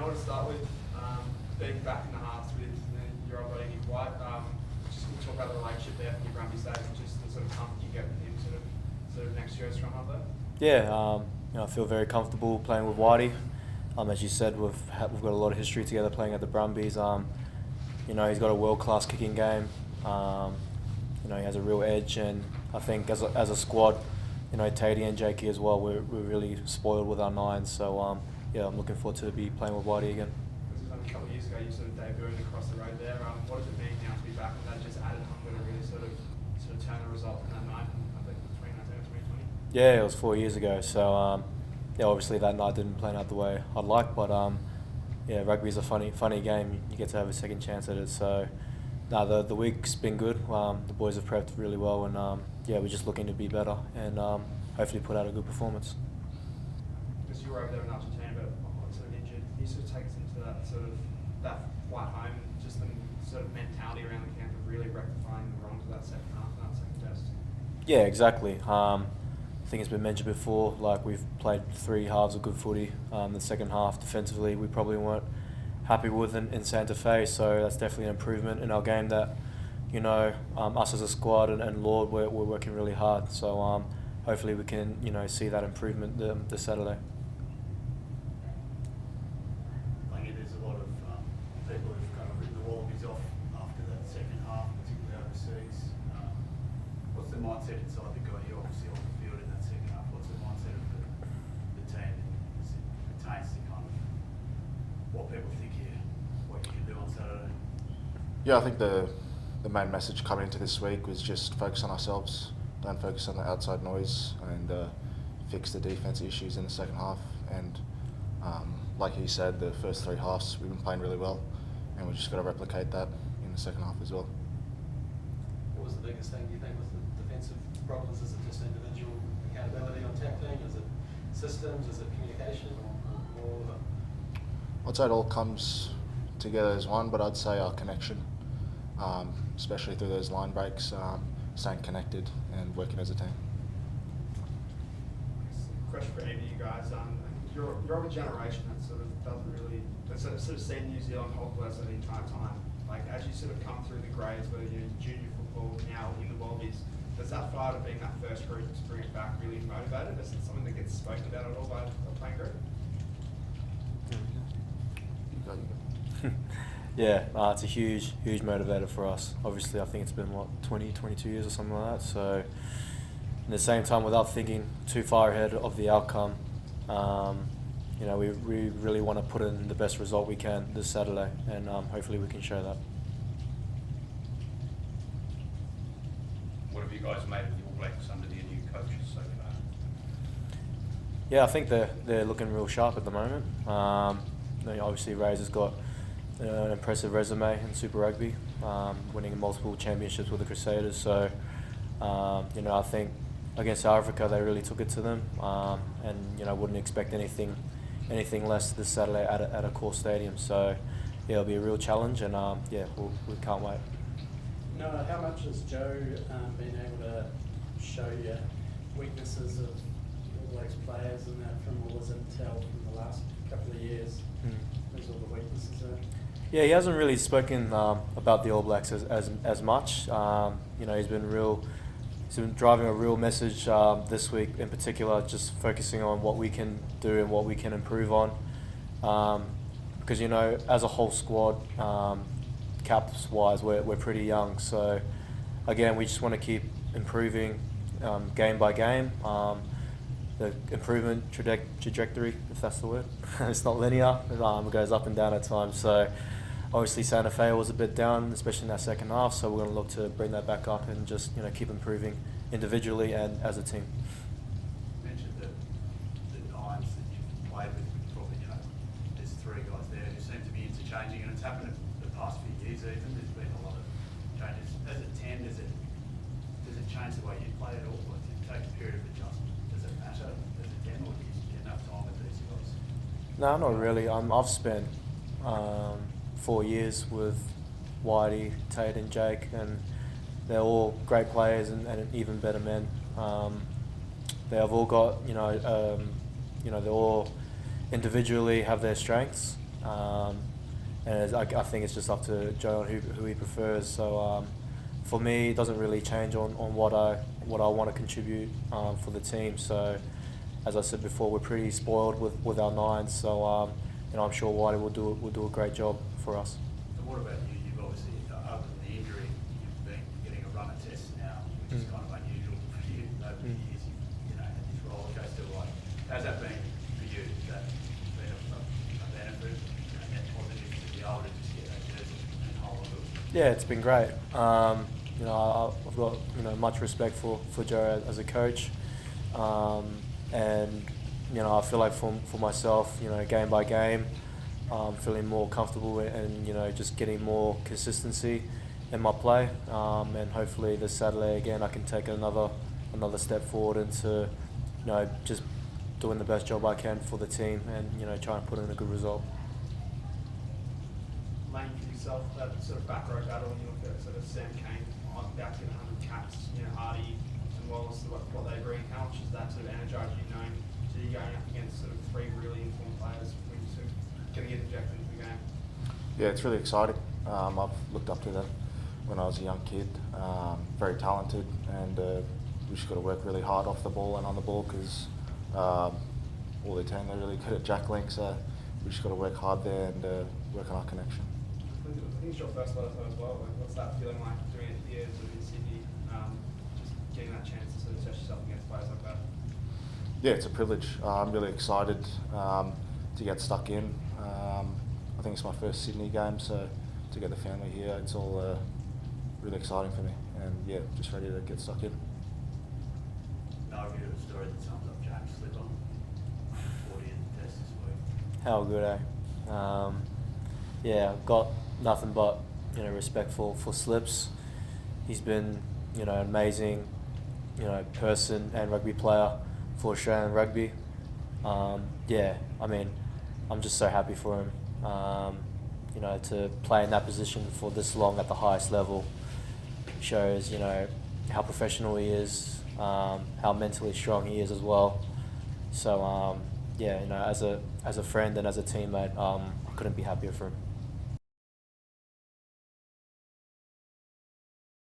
Noah, to start with, being back in the halves with your old buddy Nic White, just can you talk about the relationship there from your Brumbies days and just the sort of comfort you get with him sort of next year as from up there? Yeah, I feel very comfortable playing with Whitey. As you said, we've got a lot of history together playing at the Brumbies. He's got a world-class kicking game. He has a real edge, and I think as a squad, Tatey and Jakey as well, we're really spoiled with our nines. So I'm looking forward to be playing with Whitey again. This was only a couple of years ago. You sort of debuted across the road there. What does it mean now to be back with that just added hunger to really sort of turn the result from that night in, I think, 2019 and 2020? Yeah, it was 4 years ago. So obviously that night didn't plan out the way I'd like, but rugby is a funny game. You get to have a second chance at it. So the week's been good. The boys have prepped really well, and we're just looking to be better and hopefully put out a good performance. Because you were over there in Argentina, but sort of injured. Can you sort of take us into that sort of that flight home, just the sort of mentality around the camp of really rectifying the wrongs of that second half and that second test? Yeah, exactly. I think it's been mentioned before, like we've played 3 halves of good footy. The second half defensively we probably weren't happy with in Santa Fe, so that's definitely an improvement in our game that, us as a squad and Lord, we're working really hard. So hopefully we can, see that improvement this Saturday. Langi, there's a lot of people who've kind of written the Wallabies off after that second half, particularly overseas. What's the mindset inside the guy? You're obviously on the field in that second half. What's the mindset of the team as it pertains to kind of what people think here, what you can do on Saturday? Yeah, I think the main message coming into this week was just focus on ourselves, don't focus on the outside noise, and fix the defense issues in the second half. And like he said, the first 3 halves we've been playing really well, and we've just got to replicate that in the second half as well. What was the biggest thing, do you think, with the defensive problems? Is it just individual accountability on tackling? Is it systems? Is it communication? Or all of it? I'd say it all comes together as one, but I'd say our connection, especially through those line breaks, staying connected and working as a team. Question for any of you guys. You're of a generation that sort of doesn't really, that's sort of seen New Zealand hopeless the entire time. Like as you sort of come through the grades, whether you're in junior football, now in the Wallabies, does that fire to being that first group to bring it back really motivated? Is it something that gets spoken about at all by a playing group? Yeah, it's a huge motivator for us. Obviously, I think it's been, 22 years or something like that. So, at the same time, without thinking too far ahead of the outcome, we really want to put in the best result we can this Saturday, and hopefully we can show that. What have you guys made of the All Blacks under their new coaches so far? Yeah, I think they're looking real sharp at the moment. Obviously, Fraser's got an impressive resume in Super Rugby, winning multiple championships with the Crusaders. So, I think against South Africa they really took it to them, and I wouldn't expect anything less this Saturday at Accor Stadium. So, yeah, it'll be a real challenge, and we can't wait. Noah, how much has Joe been able to show you weaknesses of All Blacks players and that from what was intel from the last couple of years? There's all the weaknesses there. Yeah, he hasn't really spoken about the All Blacks as much. He's been driving a real message this week in particular, just focusing on what we can do and what we can improve on. Because as a whole squad, caps-wise, we're pretty young. So again, we just want to keep improving game by game. The improvement trajectory, if that's the word. It's not linear. It goes up and down at times. So obviously Santa Fe was a bit down, especially in that second half. So we're going to look to bring that back up and just keep improving individually and as a team. You mentioned the nines that you've played with. Probably there's 3 guys there who seem to be interchanging, and it's happened the past few years even. There's been a lot of changes. As a 10, does it change the way you play at all? Or does it take a period of adjustment? Does it matter as a 10, or do you get enough time with these guys? No, not really. I've spent 4 years with Whitey, Tate and Jake, and they're all great players and even better men. They have all got, they all individually have their strengths, And I think it's just up to Joe on who he prefers. So for me, it doesn't really change on what I want to contribute for the team. So as I said before, we're pretty spoiled with our nines. So I'm sure Whitey will do a great job for us. And what about you? You've obviously, other than the injury, you've been getting a run of tests now, which is kind of unusual for you over the years. You know, had this roller coaster ride. How's that been for you? Has that been a benefit, net positive to be able to just get that jersey and hold on to it? Yeah, it's been great. I've got much respect for Joe as a coach, and I feel like for myself, game by game, feeling more comfortable and just getting more consistency in my play, and hopefully this Saturday again I can take another step forward into just doing the best job I can for the team and try and put in a good result. Lane, for yourself, that sort of back row battle, you look at sort of Sam Kane on about to get 100 caps, Hardy and Wallace, what they bring, how much does that sort of energise you knowing that you're going up against sort of three really informed players when you're sort of going to get injected into the game? Yeah, it's really exciting. I've looked up to them when I was a young kid. Very talented, and we just got to work really hard off the ball and on the ball because all the team, they're really good at jackling, so we just got to work hard there and work on our connection. I think it's your first Bledisloe as well. Like, what's that feeling like doing it here sort of in Sydney? Just getting that chance to sort of test yourself against players like that. Yeah, it's a privilege. I'm really excited to get stuck in. I think it's my first Sydney game, so to get the family here, it's all really exciting for me. And yeah, just ready to get stuck in. No, I've heard a story that sums up James Slip on 40 in the test this week. How good, eh? Yeah, I've got nothing but respect for Slips. He's been an amazing person and rugby player for Australian rugby. Yeah, I mean, I'm just so happy for him. To play in that position for this long at the highest level shows how professional he is, how mentally strong he is as well. So yeah, as a friend and as a teammate, I couldn't be happier for him.